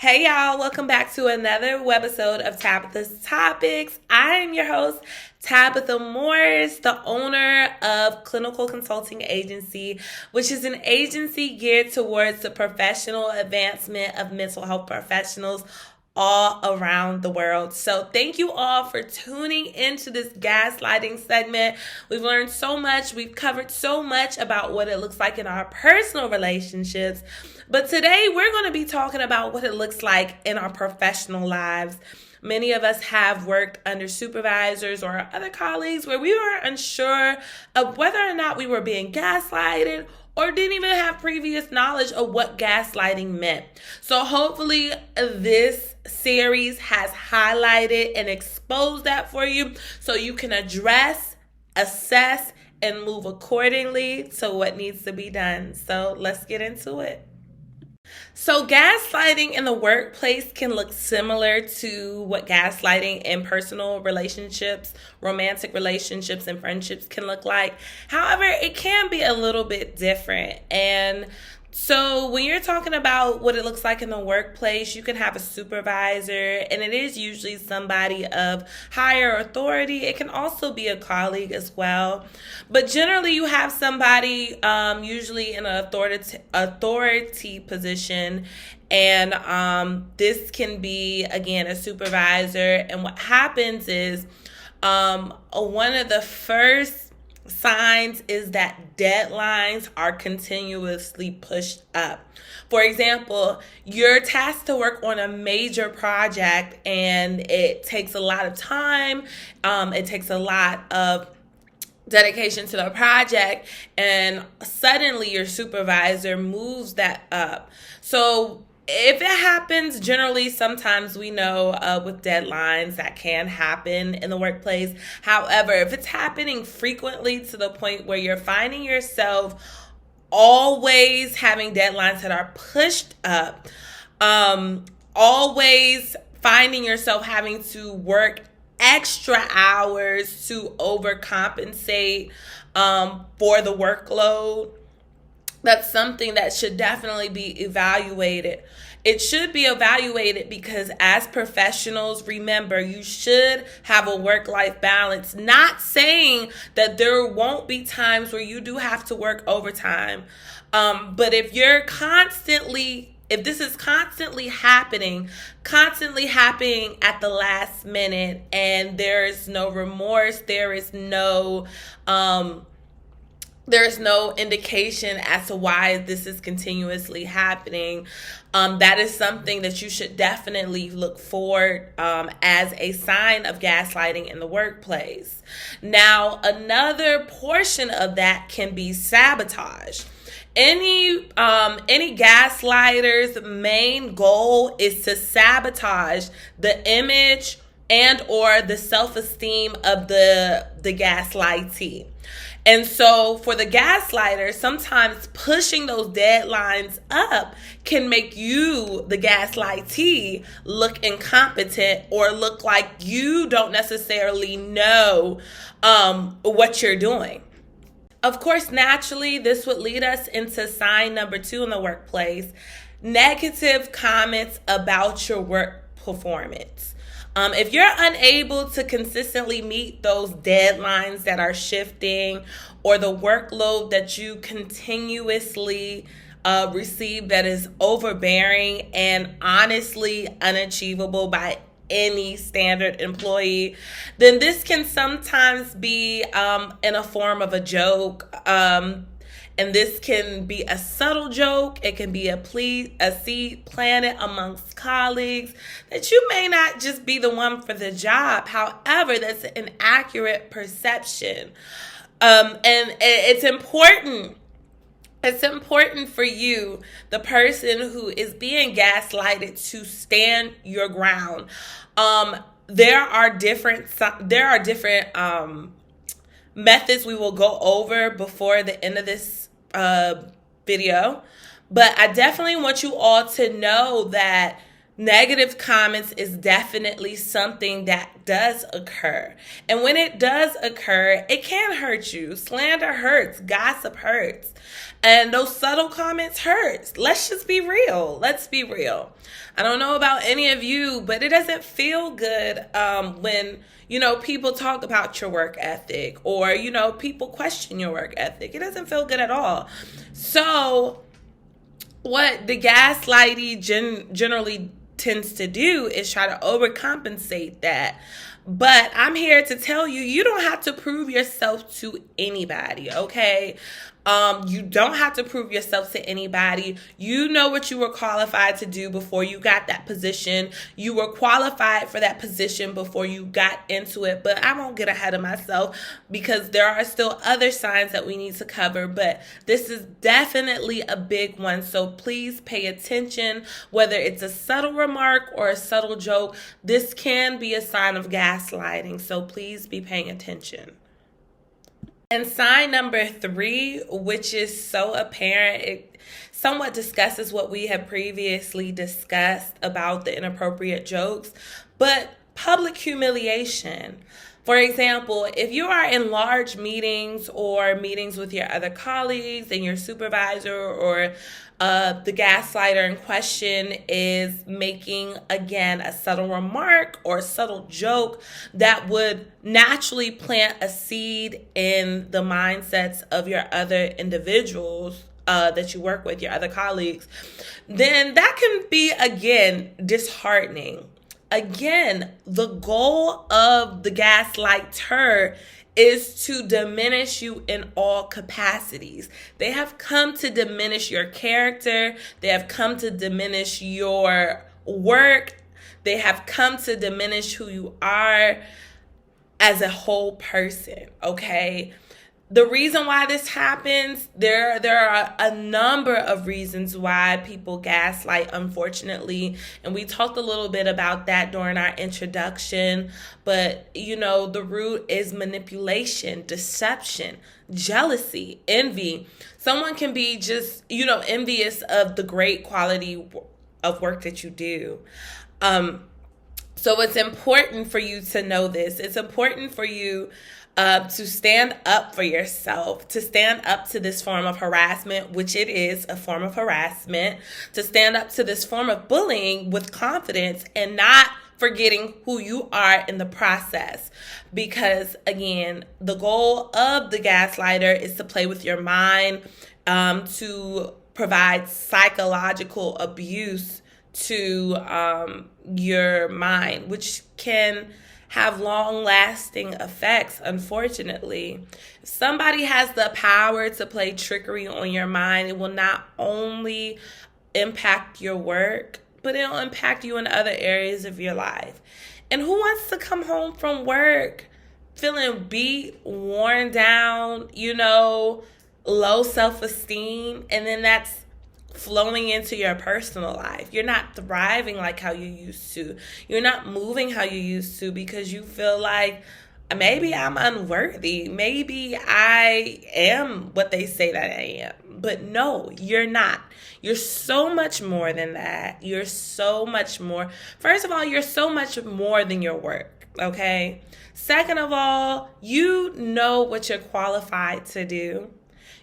Hey y'all, welcome back to another webisode of Tabitha's Topics. I am your host, Tabitha Morris, the owner of Clinical Consulting Agency, which is an agency geared towards the professional advancement of mental health professionals all around the world. So thank you all for tuning into this gaslighting segment. We've learned so much. We've covered so much about what it looks like in our personal relationships. But today we're going to be talking about what it looks like in our professional lives. Many of us have worked under supervisors or other colleagues where we were unsure of whether or not we were being gaslighted or didn't even have previous knowledge of what gaslighting meant. So hopefully this series has highlighted and exposed that for you so you can address, assess, and move accordingly to what needs to be done. So let's get into it. So gaslighting in the workplace can look similar to what gaslighting in personal relationships, romantic relationships, and friendships can look like. However, it can be a little bit different. And so when you're talking about what it looks like in the workplace, you can have a supervisor, and it is usually somebody of higher authority. It can also be a colleague as well. But generally, you have somebody usually in an authority position, and this can be, again, a supervisor. And what happens is one of the first signs is that deadlines are continuously pushed up. For example, you're tasked to work on a major project and it takes a lot of time. It takes a lot of dedication to the project, and suddenly your supervisor moves that up. So if it happens, generally, sometimes we know with deadlines that can happen in the workplace. However, if it's happening frequently to the point where you're finding yourself always having deadlines that are pushed up, always finding yourself having to work extra hours to overcompensate for the workload, that's something that should definitely be evaluated. It should be evaluated because as professionals, remember, you should have a work-life balance. Not saying that there won't be times where you do have to work overtime. But if this is constantly happening at the last minute, and there is no remorse, there is no indication as to why this is continuously happening, that is something that you should definitely look for as a sign of gaslighting in the workplace. Now, another portion of that can be sabotage. Any gaslighter's main goal is to sabotage the image and or the self-esteem of the gaslightee. And so for the gaslighter, sometimes pushing those deadlines up can make you, the gaslightee, look incompetent or look like you don't necessarily know what you're doing. Of course, naturally, this would lead us into sign number 2 in the workplace: negative comments about your work performance. If you're unable to consistently meet those deadlines that are shifting, or the workload that you continuously receive that is overbearing and honestly unachievable by any standard employee, then this can sometimes be in a form of a joke. And this can be a subtle joke. It can be a seed planted amongst colleagues that you may not just be the one for the job. However, that's an accurate perception. And it's important. It's important for you, the person who is being gaslighted, to stand your ground. There are different methods we will go over before the end of this video, but I definitely want you all to know that Negative comments is definitely something that does occur. And when it does occur, it can hurt you. Slander hurts. Gossip hurts. And those subtle comments hurts. Let's just be real. Let's be real. I don't know about any of you, but it doesn't feel good when, people talk about your work ethic or, people question your work ethic. It doesn't feel good at all. So what the gaslighting generally tends to do is try to overcompensate that. But I'm here to tell you, you don't have to prove yourself to anybody, okay? You don't have to prove yourself to anybody. You know what you were qualified to do before you got that position. You were qualified for that position before you got into it. But I won't get ahead of myself because there are still other signs that we need to cover. But this is definitely a big one. So please pay attention. Whether it's a subtle remark or a subtle joke, this can be a sign of gaslighting. So please be paying attention. And sign number 3, which is so apparent, it somewhat discusses what we have previously discussed about the inappropriate jokes, but public humiliation. For example, if you are in large meetings or meetings with your other colleagues and your supervisor or the gaslighter in question is making, again, a subtle remark or a subtle joke that would naturally plant a seed in the mindsets of your other individuals that you work with, your other colleagues, then that can be, again, disheartening. Again, the goal of the gaslighter is to diminish you in all capacities. They have come to diminish your character. They have come to diminish your work. They have come to diminish who you are as a whole person, okay? The reason why this happens, there are a number of reasons why people gaslight, unfortunately. And we talked a little bit about that during our introduction. But, the root is manipulation, deception, jealousy, envy. Someone can be just, envious of the great quality of work that you do. So it's important for you to know this. It's important for you to stand up for yourself, to stand up to this form of harassment, which it is a form of harassment, to stand up to this form of bullying with confidence and not forgetting who you are in the process. Because, again, the goal of the gaslighter is to play with your mind, to provide psychological abuse to your mind, which can have long-lasting effects, unfortunately. If somebody has the power to play trickery on your mind, it will not only impact your work, but it'll impact you in other areas of your life. And who wants to come home from work feeling beat, worn down, low self-esteem, and then that's flowing into your personal life? You're not thriving like how you used to. You're not moving how you used to because you feel like maybe I'm unworthy. Maybe I am what they say that I am. But no, you're not. You're so much more than that. You're so much more. First of all, you're so much more than your work, okay? Second of all, you know what you're qualified to do.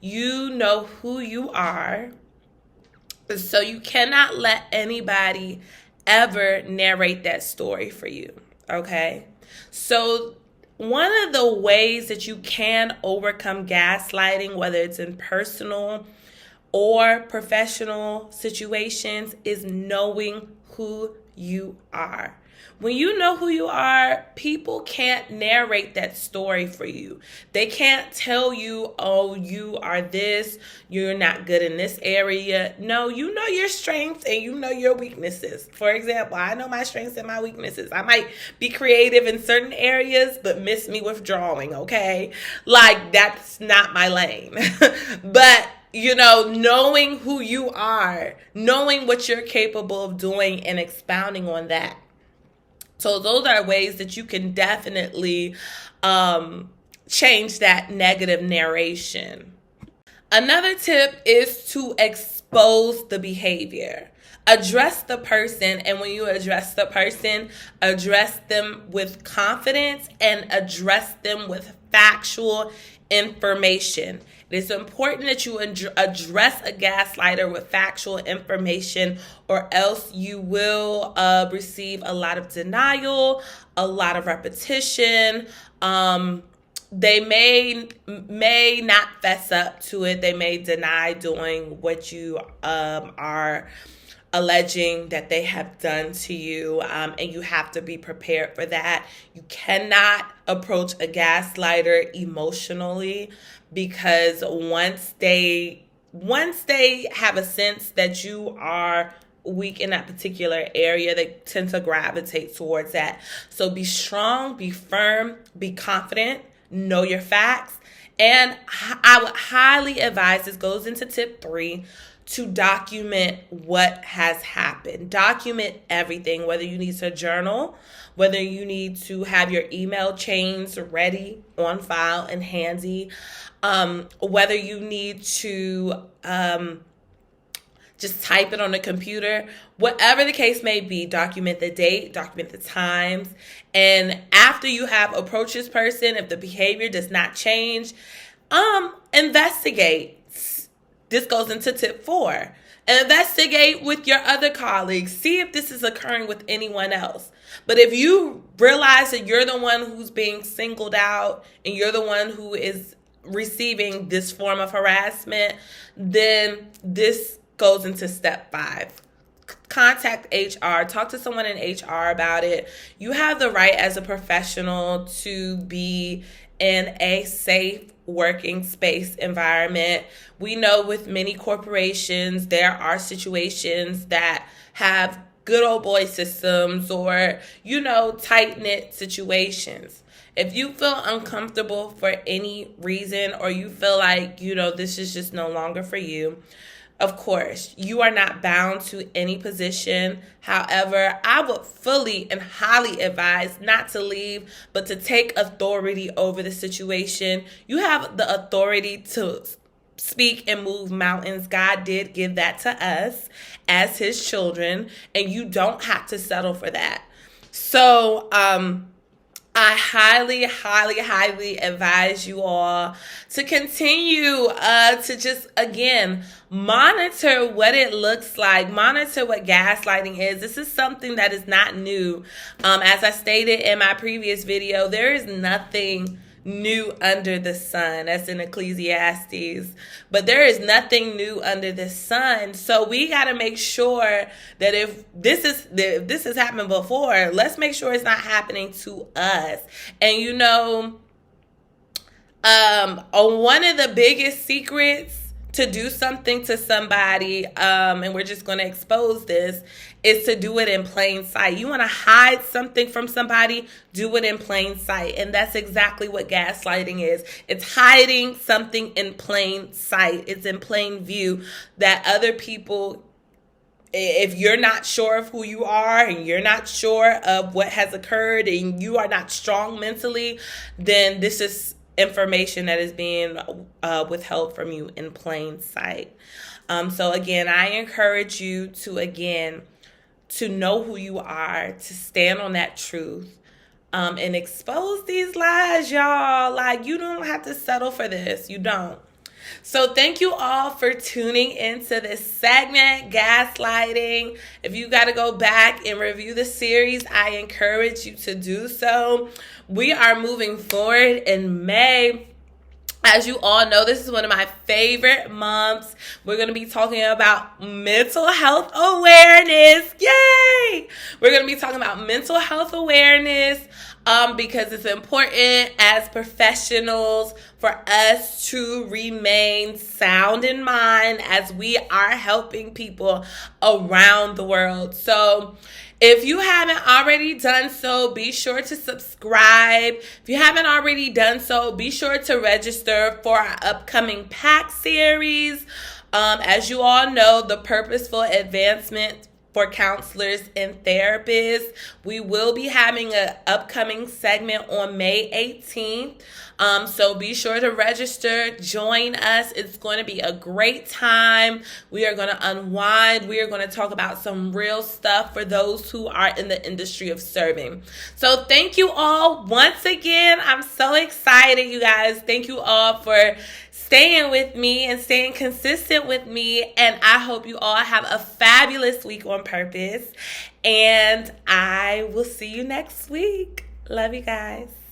You know who you are. So you cannot let anybody ever narrate that story for you, okay? So one of the ways that you can overcome gaslighting, whether it's in personal or professional situations, is knowing who you are. When you know who you are, people can't narrate that story for you. They can't tell you, oh, you are this, you're not good in this area. No, you know your strengths and you know your weaknesses. For example, I know my strengths and my weaknesses. I might be creative in certain areas, but miss me with drawing, okay? Like, that's not my lane. But knowing who you are, knowing what you're capable of doing and expounding on that. So those are ways that you can definitely change that negative narration. Another tip is to expose the behavior. address the person. And when you address the person, address them with confidence and address them with factual information. It is important that you address a gaslighter with factual information, or else you will receive a lot of denial, a lot of repetition. They may not fess up to it. They may deny doing what you are alleging that they have done to you, and you have to be prepared for that. You cannot approach a gaslighter emotionally, because once they have a sense that you are weak in that particular area, they tend to gravitate towards that. So be strong, be firm, be confident, know your facts. And I would highly advise, this goes into tip 3, to document what has happened. Document everything, whether you need to journal, whether you need to have your email chains ready, on file, and handy, whether you need to just type it on the computer. Whatever the case may be, document the date, document the times. And after you have approached this person, if the behavior does not change, investigate. This goes into tip 4. Investigate with your other colleagues. See if this is occurring with anyone else. But if you realize that you're the one who's being singled out and you're the one who is receiving this form of harassment, then this goes into step 5. Contact HR. Talk to someone in HR about it. You have the right as a professional to be in a safe working space environment. We know with many corporations, there are situations that have good old boy systems or, tight-knit situations. If you feel uncomfortable for any reason, or you feel like, this is just no longer for you, of course, you are not bound to any position. However, I would fully and highly advise not to leave, but to take authority over the situation. You have the authority to speak and move mountains. God did give that to us as his children, and you don't have to settle for that. So, I highly, highly, highly advise you all to continue to just, again, monitor what it looks like. Monitor what gaslighting is. This is something that is not new. As I stated in my previous video, there is nothing new under the sun. That's in Ecclesiastes. But there is nothing new under the sun. So we got to make sure that if this has happened before, let's make sure it's not happening to us. And one of the biggest secrets to do something to somebody, and we're just going to expose this, is to do it in plain sight. You want to hide something from somebody, do it in plain sight. And that's exactly what gaslighting is. It's hiding something in plain sight. It's in plain view that other people, if you're not sure of who you are and you're not sure of what has occurred and you are not strong mentally, then this is information that is being withheld from you in plain sight. So again, I encourage you to know who you are, to stand on that truth, and expose these lies, y'all. Like, you don't have to settle for this. You don't. So thank you all for tuning into this segment, Gaslighting. If you got to go back and review the series, I encourage you to do so. We are moving forward in May. As you all know, this is one of my favorite months. We're going to be talking about mental health awareness. Yay! We're going to be talking about mental health awareness because it's important as professionals for us to remain sound in mind as we are helping people around the world. So if you haven't already done so, be sure to subscribe. If you haven't already done so, be sure to register for our upcoming PAC series. As you all know, the Purposeful Advancement for Counselors and Therapists. We will be having an upcoming segment on May 18th. So be sure to register, join us. It's going to be a great time. We are going to unwind. We are going to talk about some real stuff for those who are in the industry of serving. So thank you all once again. I'm so excited, you guys. Thank you all for staying with me and staying consistent with me. And I hope you all have a fabulous week on purpose. And I will see you next week. Love you guys.